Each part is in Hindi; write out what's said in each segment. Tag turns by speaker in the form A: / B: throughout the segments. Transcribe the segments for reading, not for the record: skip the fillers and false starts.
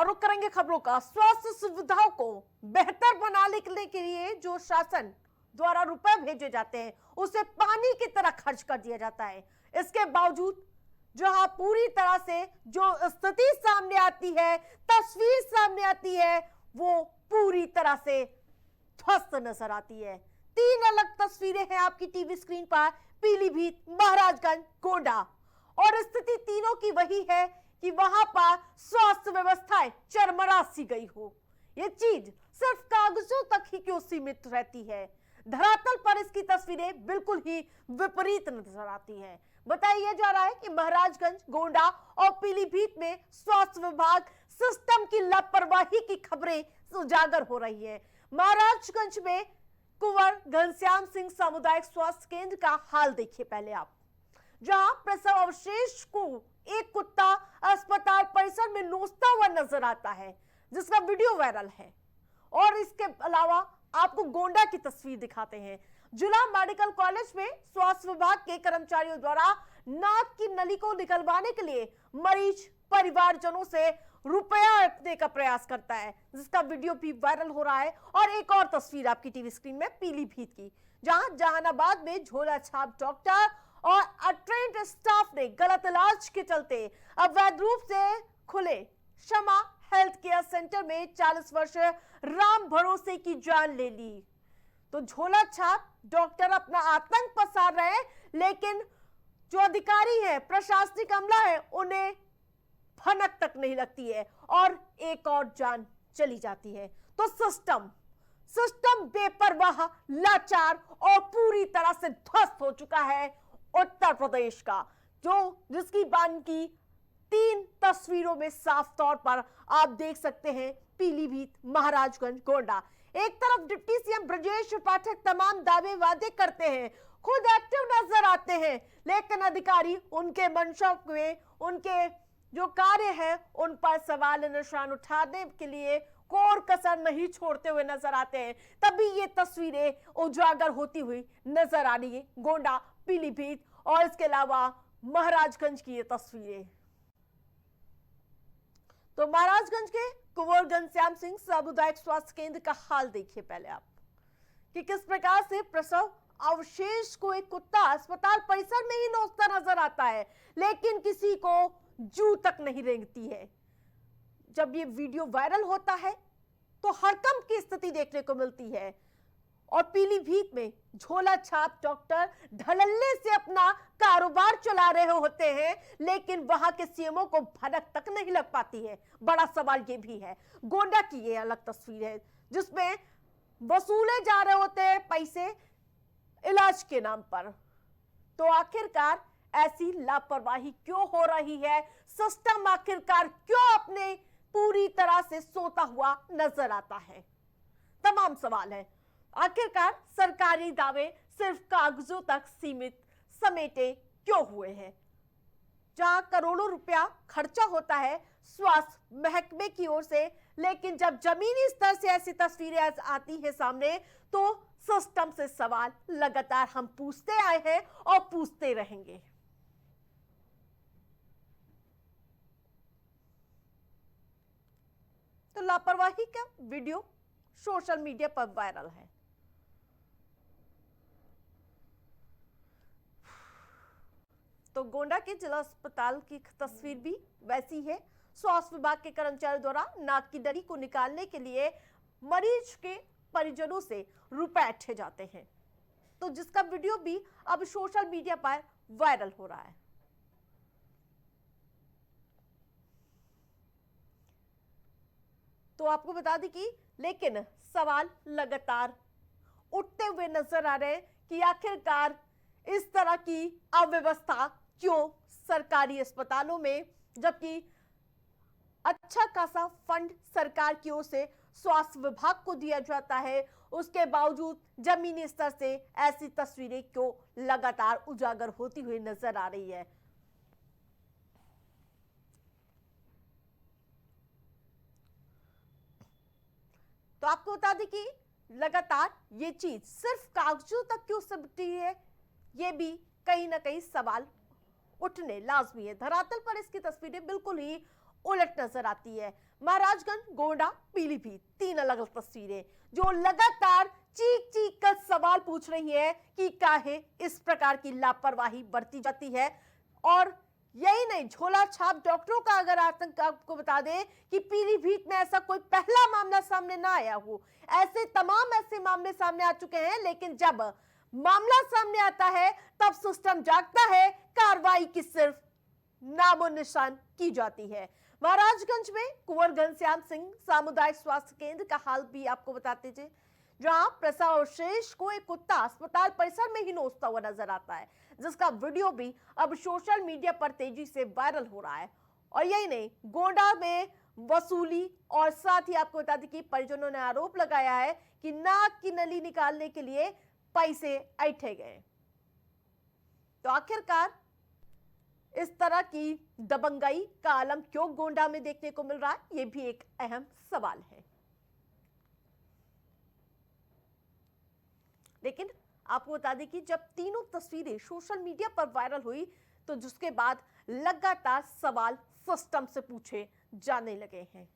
A: और रुक करेंगे खबरों का। स्वास्थ्य सुविधाओं को बेहतर बनाने के लिए जो शासन द्वारा रुपए भेजे जाते हैं उसे पानी की तरह खर्च कर दिया जाता है। इसके बावजूद जहां पूरी तरह से जो स्थिति सामने आती है, तस्वीर सामने आती है, वो पूरी तरह से ध्वस्त नजर आती है। 3 अलग तस्वीरें हैं आपकी टीवी स्क्रीन पर, पीलीभीत, महाराजगंज, गोंडा, और स्थिति तीनों की वही है कि वहां पर स्वास्थ्य व्यवस्थाएं चरमरा सी गई हो। यह चीज सिर्फ कागजों तक ही क्यों सीमित रहती है? धरातल पर इसकी तस्वीरें बिल्कुल ही विपरीत नजर आती हैं। बताया जा रहा है कि महाराजगंज, गोंडा और पीलीभीत में स्वास्थ्य विभाग सिस्टम की लापरवाही की खबरें उजागर हो रही है। महाराजगंज में कुंवर घनश्याम सिंह सामुदायिक स्वास्थ्य केंद्र का हाल देखिए पहले आप, जहां प्रसव अवशेष को एक कुत्ता अस्पताल परिसर में नोचता हुआ नजर आता है, जिसका वीडियो वायरल है। और इसके अलावा आपको गोंडा की तस्वीर दिखाते हैं। जिला मेडिकल कॉलेज में स्वास्थ्य विभाग के कर्मचारियों द्वारा नाक की नली को निकलवाने के लिए मरीज परिवारजनों से रुपया रखने का प्रयास करता है, जिसका वीडियो भी वायरल हो रहा है। और एक और तस्वीर आपकी टीवी स्क्रीन में पीलीभीत की, जहां जहानाबाद में झोला छाप डॉक्टर और अट्रेंड स्टाफ ने गलत इलाज के चलते अवैध रूप से खुले क्षमा हेल्थ केयर सेंटर में 40 वर्षीय राम भरोसे की जान ले ली। तो झोला छाप डॉक्टर अपना आतंक पसार रहे हैं, लेकिन जो अधिकारी है, प्रशासनिक अमला है, उन्हें भनक तक नहीं लगती है और एक और जान चली जाती है। तो सिस्टम बेपरवाह, लाचार और पूरी तरह से ध्वस्त हो चुका है उत्तर प्रदेश का, जिसकी बान की 3 तस्वीरों में साफ तौर पर आप देख सकते हैं। पीलीभीत, महाराजगंज, गोंडा। एक तरफ डिप्टी सीएम ब्रजेश पाठक तमाम दावे वादे करते हैं, खुद एक्टिव नजर आते हैं, लेकिन अधिकारी उनके मंशा में, उनके जो कार्य है, उन पर सवाल निशान उठाने के लिए कोर कसर नहीं छोड़ते हुए नजर आते हैं। तभी ये तस्वीरें उजागर होती हुई नजर आ रही है, गोंडा, पीलीभीत और इसके अलावा महाराजगंज की ये तस्वीरें। तो महाराजगंज के कुंवर घनश्याम सिंह सामुदायिक स्वास्थ्य केंद्र का हाल देखिए पहले आप, कि किस प्रकार से प्रसव अवशेष को एक कुत्ता अस्पताल परिसर में ही नोचता नजर आता है, लेकिन किसी को जू तक नहीं रेंगती है। जब ये वीडियो वायरल होता है तो हड़कंप की स्थिति देखने को मिलती है। और पीलीभीत में झोला छाप डॉक्टर ढलल्ले से अपना कारोबार चला रहे होते हैं, लेकिन वहां के सीएमओ को भनक तक नहीं लग पाती है। बड़ा सवाल ये भी है। गोंडा की ये अलग तस्वीर है, जिसमें वसूले जा रहे होते हैं पैसे इलाज के नाम पर। तो आखिरकार ऐसी लापरवाही क्यों हो रही है? सिस्टम आखिरकार क्यों अपने पूरी तरह से सोता हुआ नजर आता है? तमाम सवाल है। आखिरकार सरकारी दावे सिर्फ कागजों तक सीमित समेटे क्यों हुए हैं? जहां करोड़ों रुपया खर्चा होता है स्वास्थ्य महकमे की ओर से, लेकिन जब जमीनी स्तर से ऐसी तस्वीरें आती है सामने, तो सिस्टम से सवाल लगातार हम पूछते आए हैं और पूछते रहेंगे। तो लापरवाही का वीडियो सोशल मीडिया पर वायरल है। तो गोंडा के जिला अस्पताल की तस्वीर भी वैसी है। स्वास्थ्य विभाग के कर्मचारियों द्वारा नाक की नली को निकालने के लिए मरीज के परिजनों से रुपए ऐंठे जाते हैं, तो जिसका वीडियो भी अब सोशल मीडिया पर वायरल हो रहा है। तो आपको बता दें कि लेकिन सवाल लगातार उठते हुए नजर आ रहे हैं कि आखिरकार इस तरह की अव्यवस्था क्यों सरकारी अस्पतालों में, जबकि अच्छा खासा फंड सरकार की ओर से स्वास्थ्य विभाग को दिया जाता है, उसके बावजूद जमीनी स्तर से ऐसी तस्वीरें क्यों लगातार उजागर होती हुई नजर आ रही है? तो आपको बता दें कि लगातार ये चीज सिर्फ कागजों तक क्यों सिमटी है, ये भी कहीं ना कहीं सवाल उठने लाजमी है। धरातल पर इसकी तस्वीरें बिल्कुल ही उलट नजर आती है। महाराजगंज, गोंडा, पीलीभीत, 3 अलग अलग तस्वीरें जो लगातार चीख चीख कर सवाल पूछ रही है कि काहे इस प्रकार की लापरवाही बरती जाती है। और यही नहीं, झोला छाप डॉक्टरों का अगर आतंक आपको बता दें कि पीलीभीत में ऐसा कोई पहला मामला सामने ना आया हो, ऐसे तमाम ऐसे मामले सामने आ चुके हैं, लेकिन जब मामला सामने आता है तब सिस्टम जागता है, कार्रवाई की सिर्फ नामो निशान की जाती है। महाराजगंज में कुंवर घनश्याम सिंह सामुदायिक स्वास्थ्य केंद्र का हाल भी आपको बताते थे, जहां प्रसाद अवशेष को एक कुत्ता अस्पताल परिसर में ही नोचता हुआ नजर आता है, जिसका वीडियो भी अब सोशल मीडिया पर तेजी से वायरल हो रहा है। और यही नहीं, गोंडा में वसूली और साथ ही आपको बता दें कि परिजनों ने आरोप लगाया है कि नाक की नली निकालने के लिए पैसे ऐंठे गए। तो आखिरकार इस तरह की दबंगई का आलम क्यों गोंडा में देखने को मिल रहा है, यह भी एक अहम सवाल है। लेकिन आपको बता दें कि जब तीनों तस्वीरें सोशल मीडिया पर वायरल हुई तो जिसके बाद लगातार सवाल सिस्टम से पूछे जाने लगे हैं।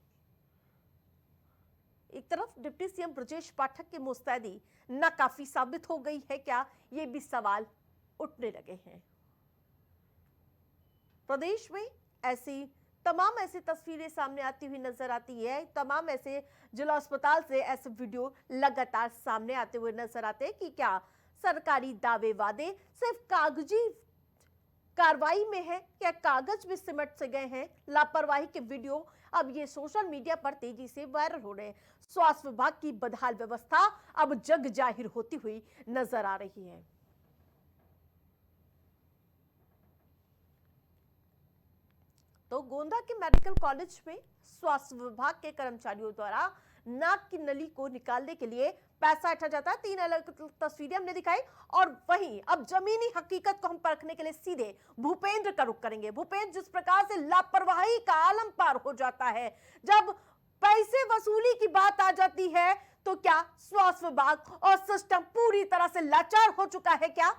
A: एक तरफ डिप्टी सीएम ब्रजेश पाठक की मुस्तैदी नाकाफी साबित हो गई है क्या, ये भी सवाल उठने लगे हैं। प्रदेश में तमाम ऐसी तस्वीरें सामने आती हुई नजर आती है, तमाम ऐसे जिला अस्पताल से ऐसे वीडियो लगातार सामने आते हुए नजर आते हैं कि क्या सरकारी दावे वादे सिर्फ कागजी कार्रवाई में है, क्या कागज में सिमट से गए हैं। लापरवाही के वीडियो अब ये सोशल मीडिया पर तेजी से वायरल हो रहे हैं। स्वास्थ्य विभाग की बदहाल व्यवस्था अब जग जाहिर होती हुई नजर आ रही है। तो गोंदा के मेडिकल कॉलेज में स्वास्थ्य विभाग के कर्मचारियों द्वारा नाक की नली को निकालने के लिए पैसा ऐंठा जाता है। 3 अलग तस्वीरें हमने दिखाई। और वहीं अब जमीनी हकीकत को हम परखने के लिए सीधे भूपेंद्र का रुख करेंगे। भूपेंद्र, जिस प्रकार से लापरवाही का आलम पार हो जाता है जब पैसे वसूली की बात आ जाती है, तो क्या स्वास्थ्य विभाग और सिस्टम पूरी तरह से लाचार हो चुका है क्या?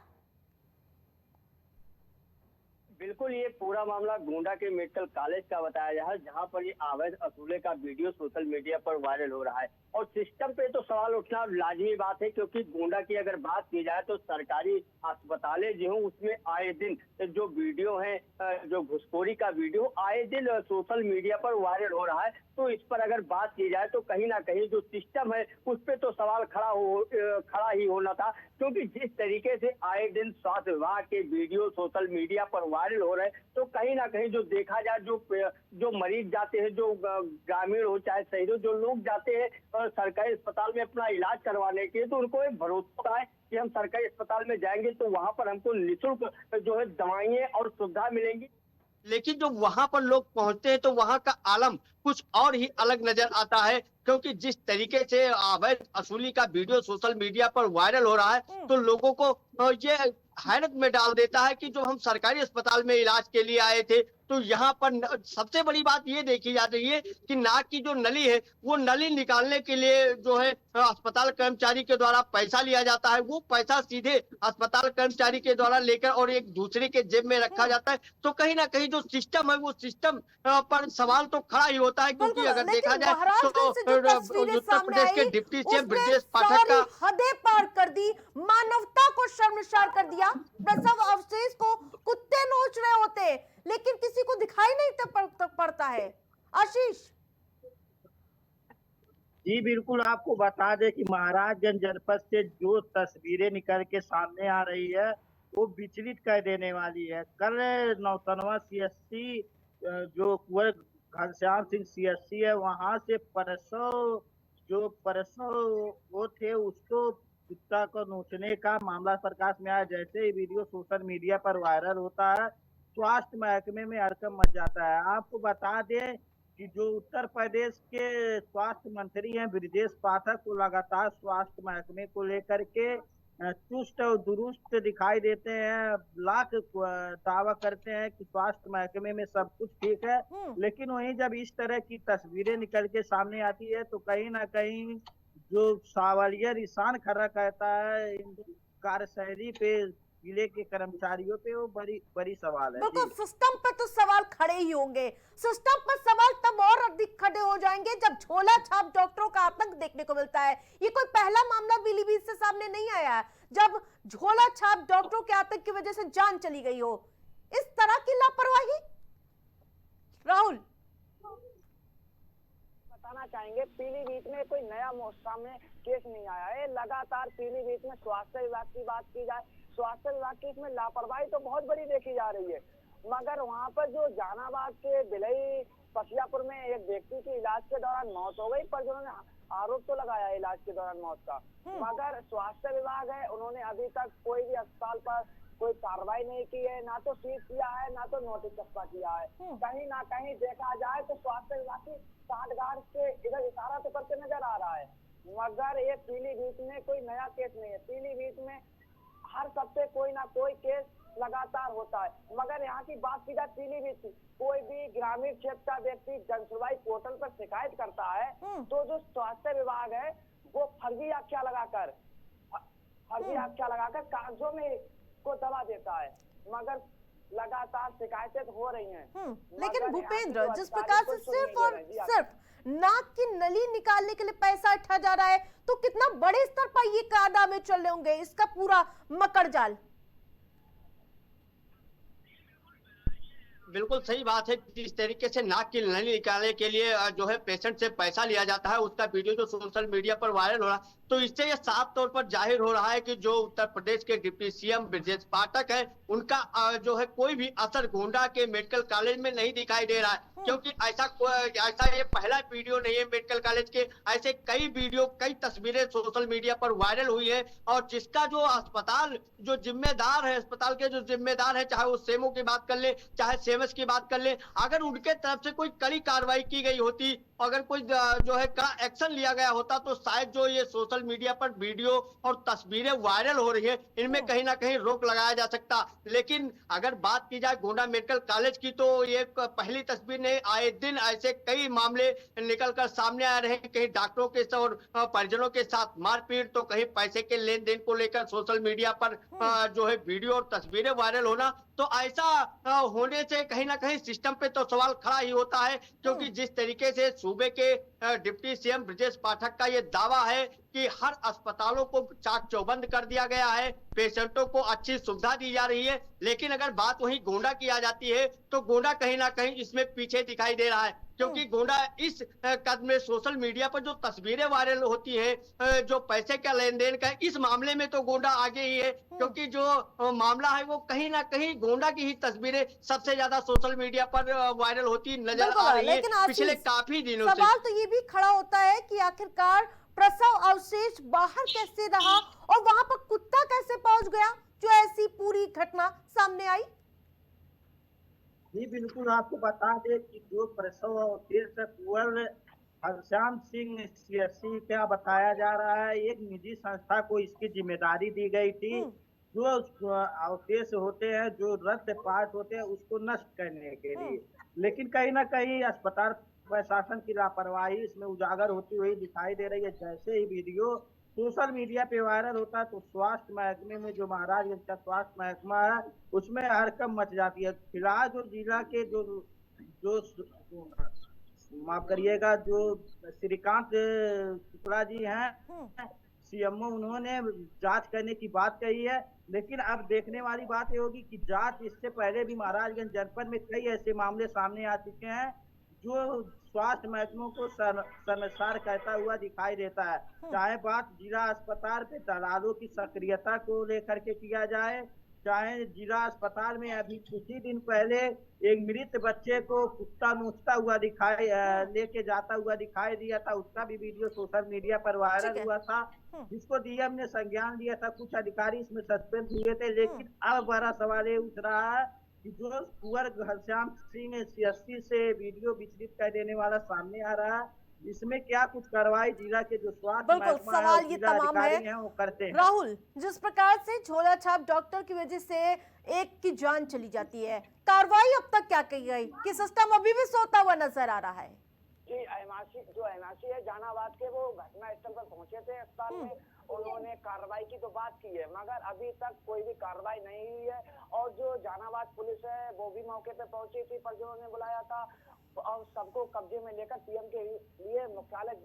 B: बिल्कुल, ये पूरा मामला गोंडा के मेडिकल कॉलेज का बताया जा रहा है, जहां पर ये अवैध असूले का वीडियो सोशल मीडिया पर वायरल हो रहा है। और सिस्टम पे तो सवाल उठना लाजमी बात है, क्योंकि गोंडा की अगर बात की जाए तो सरकारी अस्पतालें जो हैं उसमें आए दिन जो वीडियो है, जो घुसखोरी का वीडियो आए दिन सोशल मीडिया पर वायरल हो रहा है। तो इस पर अगर बात की जाए तो कहीं ना कहीं जो सिस्टम है उस पर तो सवाल खड़ा ही होना था, क्योंकि जिस तरीके से आए दिन स्वास्थ्य विभाग के वीडियो सोशल मीडिया पर वायरल हो रहे हैं, तो कहीं ना कहीं जो देखा जाए, जो मरीज जाते हैं, जो ग्रामीण हो चाहे शहरी, जो लोग जाते हैं सरकारी अस्पताल में अपना इलाज करवाने के लिए, तो उनको एक भरोसा होता है कि हम सरकारी अस्पताल में जाएंगे तो वहां पर हमको निःशुल्क जो है दवाइयां और सुविधा मिलेंगी। लेकिन जो वहां पर लोग पहुंचते हैं तो वहां का आलम कुछ और ही अलग नजर आता है, क्योंकि जिस तरीके से अवैध वसूली का वीडियो सोशल मीडिया पर वायरल हो रहा है तो लोगों को ये हैरत में डाल देता है कि जो हम सरकारी अस्पताल में इलाज के लिए आए थे, तो यहाँ पर सबसे बड़ी बात ये देखी जा रही है कि नाक की जो नली है वो नली निकालने के लिए जो है अस्पताल कर्मचारी के द्वारा पैसा लिया जाता है। वो पैसा सीधे अस्पताल कर्मचारी के द्वारा लेकर और एक दूसरे के जेब में रखा जाता है। तो कहीं ना कहीं जो सिस्टम है वो सिस्टम पर सवाल तो खड़ा ही होता है, क्योंकि अगर देखा जाए तो उत्तर प्रदेश के डिप्टी सीएम ब्रजेश पाठक का
A: हदें पार कर दी, मानवता को शर्मसार कर दिया। प्रसव अवशेष को कुत्ते नोच रहे होते लेकिन किसी को दिखाई नहीं पड़ता है। आशीष
C: जी बिल्कुल, आपको बता दें कि महाराजगंज जनपद से जो तस्वीरें निकल के सामने आ रही है वो विचलित कर देने वाली है। कल नौतनवा सीएससी जो कुंवर घनश्याम सिंह सीएससी है, वहां से परसों वो थे, उसको कुत्ता को नोचने का मामला प्रकाश में आया। जैसे ही वीडियो सोशल मीडिया पर वायरल होता है, स्वास्थ्य महकमे में हड़कंप मच जाता है। आपको बता दें कि जो उत्तर प्रदेश के स्वास्थ्य मंत्री हैं ब्रजेश पाठक, को लगातार स्वास्थ्य महकमे को लेकर के चुस्त और दुरुस्त दिखाई देते हैं। लाख दावा करते हैं कि स्वास्थ्य महकमे में सब कुछ ठीक है, लेकिन वहीं जब इस तरह की तस्वीरें निकल के सामने आती है तो कहीं ना कहीं जो सवालिया निशान खड़ा कहता है इन कार्यशैली पे जिले के कर्मचारियों पे वो बड़ी बड़ी सवाल है।
A: बिल्कुल,
C: जी
A: सिस्टम पे तो सवाल खड़े ही होंगे। सिस्टम पर सवाल तब और अधिक खड़े हो जाएंगे जब झोला छाप डॉक्टरों का आतंक देखने को मिलता है। ये कोई पहला मामला पीलीभीत से सामने नहीं आया है जब झोला छाप डॉक्टरों के आतंक की वजह से जान चली गई हो। इस तरह की लापरवाही, राहुल
D: बताना चाहेंगे, पीलीभीत में कोई नया सामने केस नहीं आया है। लगातार पीलीभीत में स्वास्थ्य विभाग की बात की जाए, स्वास्थ्य विभाग की इसमें लापरवाही तो बहुत बड़ी देखी जा रही है। मगर वहां पर जो जहानाबाद के भिलई पसियापुर में एक व्यक्ति की इलाज के दौरान मौत हो गई, पर जिन्होंने आरोप तो लगाया इलाज के दौरान मौत का, मगर स्वास्थ्य विभाग है उन्होंने अभी तक कोई भी अस्पताल पर कोई कार्रवाई नहीं की है, ना तो सीज किया है, ना तो नोटिस चस्पा किया है। कहीं ना कहीं देखा जाए तो स्वास्थ्य विभाग की साठगांठ के इधर इशारा तो करके नजर आ रहा है। मगर ये पीलीभीत में कोई नया केस नहीं है। पीलीभीत में हर सप्ताह कोई ना कोई केस लगातार होता है। मगर यहाँ की बात की जाए पीलीभीत की, कोई भी ग्रामीण क्षेत्र का व्यक्ति जनसुनवाई पोर्टल पर शिकायत करता है तो जो स्वास्थ्य विभाग है वो फर्जी आख्या लगाकर कागजों में को दबा देता है। मगर लगातार शिकायतें हो रही हैं।
A: लेकिन भूपेंद्र, जिस प्रकार से सिर्फ और सिर्फ नाक की नली निकालने के लिए पैसा इकट्ठा जा रहा है, तो कितना बड़े स्तर पर ये कारनामे चल रहे होंगे, इसका पूरा मकड़ जाल।
E: बिल्कुल सही बात है। जिस तरीके से नाक की नली निकालने के लिए जो है पेशेंट से पैसा लिया जाता है, उसका वीडियो जो सोशल मीडिया पर वायरल हो रहा है, तो इससे यह साफ तौर पर जाहिर हो रहा है कि जो उत्तर प्रदेश के डिप्टी सीएम ब्रजेश पाठक है, उनका जो है कोई भी असर गोंडा के मेडिकल कॉलेज में नहीं दिखाई दे रहा है। क्योंकि ऐसा ये पहला वीडियो नहीं है मेडिकल कॉलेज के, ऐसे कई वीडियो कई तस्वीरें सोशल मीडिया पर वायरल हुई है। और जिसका जो अस्पताल जो जिम्मेदार है, अस्पताल के जो जिम्मेदार है, चाहे वो सेमो की बात कर ले, चाहे सेमस की बात कर ले, अगर उनके तरफ से कोई कड़ी कार्रवाई की गई होती, अगर कोई जो है कड़ा एक्शन लिया गया होता, तो शायद जो ये सोशल मीडिया पर वीडियो और तस्वीरें वायरल हो रही है, इनमें कहीं ना कहीं रोक लगाया जा सकता। लेकिन अगर बात की जाए गोंडा मेडिकल कॉलेज की, तो ये पहली तस्वीर नहीं, आए दिन ऐसे कई मामले निकल कर सामने आ रहे हैं। कहीं डॉक्टरों के साथ और परिजनों के साथ मारपीट, तो कहीं पैसे के लेन देन को लेकर सोशल मीडिया पर जो है वीडियो और तस्वीरें वायरल होना। तो ऐसा होने से कहीं ना कहीं सिस्टम पे तो सवाल खड़ा ही होता है। क्योंकि जिस तरीके से सूबे के डिप्टी सीएम ब्रजेश पाठक का ये दावा है कि हर अस्पतालों को चाक चौबंद कर दिया गया है, पेशेंटों को अच्छी सुविधा दी जा रही है, लेकिन अगर बात वहीं गोंडा की आ जाती है तो गोंडा कहीं ना कहीं इसमें पीछे दिखाई दे रहा है। क्योंकि गोंडा इस कदम में सोशल मीडिया पर जो तस्वीरें वायरल होती है जो पैसे का लेन देन का, इस मामले में तो गोंडा आगे ही है। क्योंकि जो मामला है वो कहीं ना कहीं गोंडा की ही तस्वीरें सबसे ज्यादा सोशल मीडिया पर वायरल होती नजर आ रही है पिछले काफी दिनों से।
A: सवाल तो ये भी खड़ा होता है कि आखिरकार प्रसव अवशेष बाहर कैसे रहा और वहां पर कुत्ता कैसे पहुंच गया, जो ऐसी पूरी घटना सामने आई।
C: जी बिल्कुल, आपको बता दें कि जो प्रसव अवशेष कुंवर हरश्याम सिंह सीएससी क्या बताया जा रहा है, एक निजी संस्था को इसकी जिम्मेदारी दी गई थी जो अवशेष होते हैं, जो रक्त पात होते हैं, उसको नष्ट करने के लिए। लेकिन कहीं ना कहीं अस्पताल प्रशासन की लापरवाही इसमें उजागर होती हुई दिखाई दे रही है। जैसे ही वीडियो सोशल मीडिया पे वायरल होता है तो स्वास्थ्य महकमे में, जो महाराजगंज का स्वास्थ्य महकमा है, उसमें हड़कंप मच जाती है। फिलहाल जो जिला के जो माफ करिएगा, जो श्रीकांत शुक्ला जी हैं सीएमओ, उन्होंने जांच करने की बात कही है। लेकिन अब देखने वाली बात ये होगी कि जांच, इससे पहले भी महाराजगंज जनपद में कई ऐसे मामले सामने आ चुके हैं जो स्वास्थ्य महकमों को शर्मसार करता हुआ दिखाई देता है। चाहे बात जिला अस्पताल पे दलालों की सक्रियता को लेकर के किया जाए, चाहे जिला अस्पताल में अभी कुछ ही दिन पहले एक मृत बच्चे को कुत्ता नोचता हुआ लेके जाता हुआ दिखाई दिया था, उसका भी वीडियो सोशल मीडिया पर वायरल हुआ था, जिसको डीएम ने संज्ञान लिया था। कुछ अधिकारी इसमें सस्पेंड हुए थे। लेकिन अब बड़ा सवाल ये उठ रहा है कि जो कुंवर हरश्याम सिंह सीएससी से वीडियो विचलित कर देने वाला सामने आ रहा है, इसमें क्या कुछ कार्रवाई जिला के जो स्वास्थ्य
A: सवाल ये तमाम है
C: वो करते हैं।
A: राहुल, जिस प्रकार से झोला छाप डॉक्टर की वजह से एक की जान चली जाती है, कार्रवाई अब तक क्या की गई कि सिस्टम अभी भी सोता हुआ नजर आ रहा है?
D: जी एमआरसी है जहानाबाद के, वो घटना स्थल पर पहुंचे थे अस्पताल में। उन्होंने कार्रवाई की तो बात की है, मगर अभी तक कोई भी कार्रवाई नहीं हुई है। और जो जहानाबाद पुलिस है वो भी मौके पे पहुंची थी, पर जो उन्होंने बुलाया था और सबको कब्जे में लेकर पीएम के लिए मुख्यालय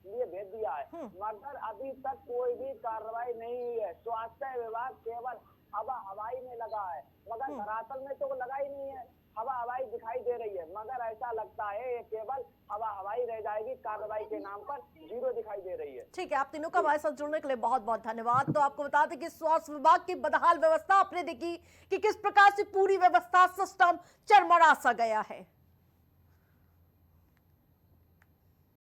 D: लिए भेज दिया है, मगर अभी तक कोई भी कार्रवाई नहीं हुई है। स्वास्थ्य विभाग केवल हवाई में लगा है, मगर धरातल में तो लगा ही नहीं है। हवाई दिखाई दे रही है, मगर ऐसा लगता है ये केवल हवाई रह जाएगी, कार्रवाई के नाम पर जीरो दिखाई दे रही है।
A: ठीक है, आप तीनों का हमारे साथ जुड़ने के लिए बहुत बहुत धन्यवाद। तो आपको बता दें कि स्वास्थ्य विभाग की बदहाल व्यवस्था आपने देखी कि किस प्रकार से पूरी व्यवस्था सिस्टम चरमरा सा गया है।